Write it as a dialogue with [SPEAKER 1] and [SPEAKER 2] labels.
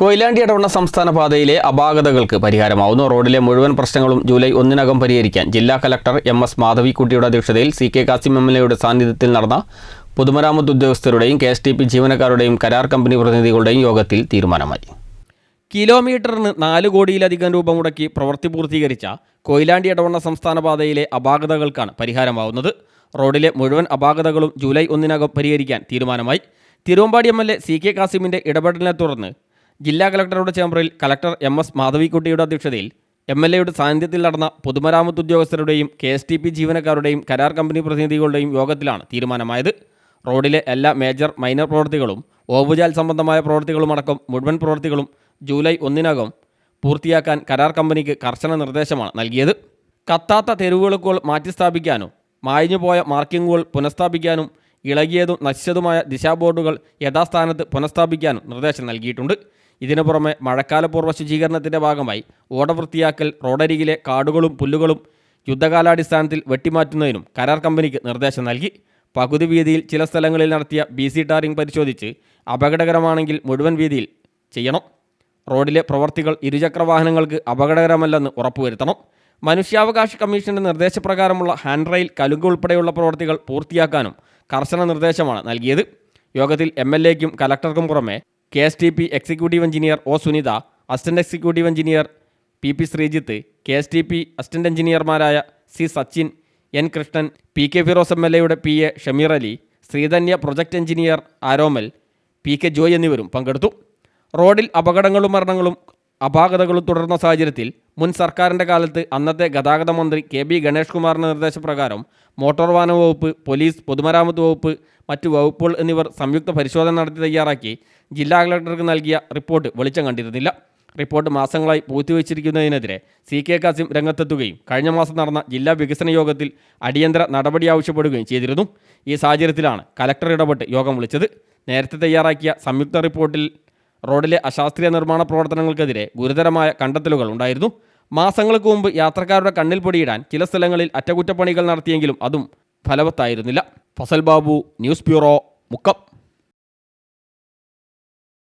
[SPEAKER 1] കൊയിലാണ്ടി ഇടവണ്ണ സംസ്ഥാന പാതയിലെ അപാകതകൾക്ക് പരിഹാരമാവുന്നു. റോഡിലെ മുഴുവൻ പ്രശ്നങ്ങളും ജൂലൈ 1 പരിഹരിക്കാൻ ജില്ലാ കലക്ടർ MS മാധവിക്കുട്ടിയുടെ അധ്യക്ഷതയിൽ CK കാസിം MLAയുടെ സാന്നിധ്യത്തിൽ നടന്ന പൊതുമരാമത്ത് ഉദ്യോഗസ്ഥരുടെയും KSTP ജീവനക്കാരുടെയും കരാർ കമ്പനി പ്രതിനിധികളുടെയും യോഗത്തിൽ തീരുമാനമായി. കിലോമീറ്ററിന് 4 കോടിയിലധികം രൂപ മുടക്കി പ്രവൃത്തി പൂർത്തീകരിച്ച കൊയിലാണ്ടി ഇടവണ്ണ സംസ്ഥാന പാതയിലെ അപാകതകൾക്കാണ് പരിഹാരമാവുന്നത്. റോഡിലെ മുഴുവൻ അപാകതകളും ജൂലൈ 1 പരിഹരിക്കാൻ തീരുമാനമായി. തിരുവമ്പാടി MLA CK കാസിമിൻ്റെ ഇടപെടലിനെ തുടർന്ന് ജില്ലാ കലക്ടറുടെ ചേംബറിൽ കലക്ടർ MS മാധവിക്കുട്ടിയുടെ അധ്യക്ഷതയിൽ MLAയുടെ സാന്നിധ്യത്തിൽ നടന്ന പൊതുമരാമത്ത് ഉദ്യോഗസ്ഥരുടെയും KSTP ജീവനക്കാരുടെയും കരാർ കമ്പനി പ്രതിനിധികളുടെയും യോഗത്തിലാണ് തീരുമാനമായത്. റോഡിലെ എല്ലാ മേജർ മൈനർ പ്രവൃത്തികളും ഓവുചാൽ സംബന്ധമായ പ്രവൃത്തികളുമടക്കം മുഴുവൻ പ്രവൃത്തികളും ജൂലൈ 1 പൂർത്തിയാക്കാൻ കരാർ കമ്പനിക്ക് കർശന നിർദ്ദേശമാണ് നൽകിയത്. കത്താത്ത തെരുവുവിളക്കുകൾ മാറ്റിസ്ഥാപിക്കാനും മായഞ്ഞുപോയ മാർക്കിങ്ങുകൾ പുനഃസ്ഥാപിക്കാനും ഇളകിയതും നശിച്ചതുമായ ദിശാബോർഡുകൾ യഥാസ്ഥാനത്ത് പുനഃസ്ഥാപിക്കാനും നിർദ്ദേശം നൽകിയിട്ടുണ്ട്. ഇതിനു പുറമെ മഴക്കാലപൂർവ്വ ശുചീകരണത്തിൻ്റെ ഭാഗമായി ഓട വൃത്തിയാക്കൽ, റോഡരികിലെ കാടുകളും പുല്ലുകളും യുദ്ധകാലാടിസ്ഥാനത്തിൽ വെട്ടിമാറ്റുന്നതിനും കരാർ കമ്പനിക്ക് നിർദ്ദേശം നൽകി. പകുതി വീതിയിൽ ചില സ്ഥലങ്ങളിൽ നടത്തിയ BC ടാറിംഗ് പരിശോധിച്ച് അപകടകരമാണെങ്കിൽ മുഴുവൻ വീതിയിൽ ചെയ്യണം. റോഡിലെ പ്രവർത്തികൾ ഇരുചക്രവാഹനങ്ങൾക്ക് അപകടകരമല്ലെന്ന് ഉറപ്പുവരുത്തണം. മനുഷ്യാവകാശ കമ്മീഷന്റെ നിർദ്ദേശപ്രകാരമുള്ള ഹാൻഡ് റെയിൽ, കലുങ്ക് ഉൾപ്പെടെയുള്ള പ്രവർത്തികൾ പൂർത്തിയാക്കാനും കർശന നിർദ്ദേശമാണ് നൽകിയത്. യോഗത്തിൽ MLAയ്ക്കും കലക്ടർക്കും പുറമെ KSTP executive engineer O Sunitha, assistant executive engineer PP Sreejith, KSTP assistant എഞ്ചിനീയർമാരായ C Sachin, N Krishnan, PK Firos MLAയുടെ PA Shameer Ali, Sreedhanya project engineer Aromal, PK Joy എന്നിവരും പങ്കെടുത്തു. റോഡിൽ അപകടങ്ങളും മരണങ്ങളും അപാകതകളും തുടർന്ന സാഹചര്യത്തിൽ മുൻ സർക്കാരിൻ്റെ കാലത്ത് അന്നത്തെ ഗതാഗത മന്ത്രി KB ഗണേഷ് കുമാറിൻ്റെ നിർദ്ദേശപ്രകാരം മോട്ടോർ വാഹന വകുപ്പ്, പോലീസ്, പൊതുമരാമത്ത് വകുപ്പ്, മറ്റു വകുപ്പുകൾ എന്നിവർ സംയുക്ത പരിശോധന നടത്തി തയ്യാറാക്കി ജില്ലാ കളക്ടർക്ക് നൽകിയ റിപ്പോർട്ട് വെളിച്ചം കണ്ടിരുന്നില്ല. റിപ്പോർട്ട് മാസങ്ങളായി പൂഴ്ത്തിവെച്ചിരിക്കുന്നതിനെതിരെ CK കാസിം രംഗത്തെത്തുകയും കഴിഞ്ഞ മാസം നടന്ന ജില്ലാ വികസന യോഗത്തിൽ അടിയന്തര നടപടി ആവശ്യപ്പെടുകയും ചെയ്തിരുന്നു. ഈ സാഹചര്യത്തിലാണ് കലക്ടർ ഇടപെട്ട് യോഗം വിളിച്ചത്. നേരത്തെ തയ്യാറാക്കിയ സംയുക്ത റിപ്പോർട്ടിൽ റോഡിലെ അശാസ്ത്രീയ നിർമ്മാണ പ്രവർത്തനങ്ങൾക്കെതിരെ ഗുരുതരമായ കണ്ടെത്തലുകൾ ഉണ്ടായിരുന്നു. മാസങ്ങൾക്ക് മുമ്പ് യാത്രക്കാരുടെ കണ്ണിൽ പൊടിയിടാൻ ചില സ്ഥലങ്ങളിൽ അറ്റകുറ്റപ്പണികൾ നടത്തിയെങ്കിലും അതും ഫലവത്തായിരുന്നില്ല. Fasal Babu, news bureau, Mukkam.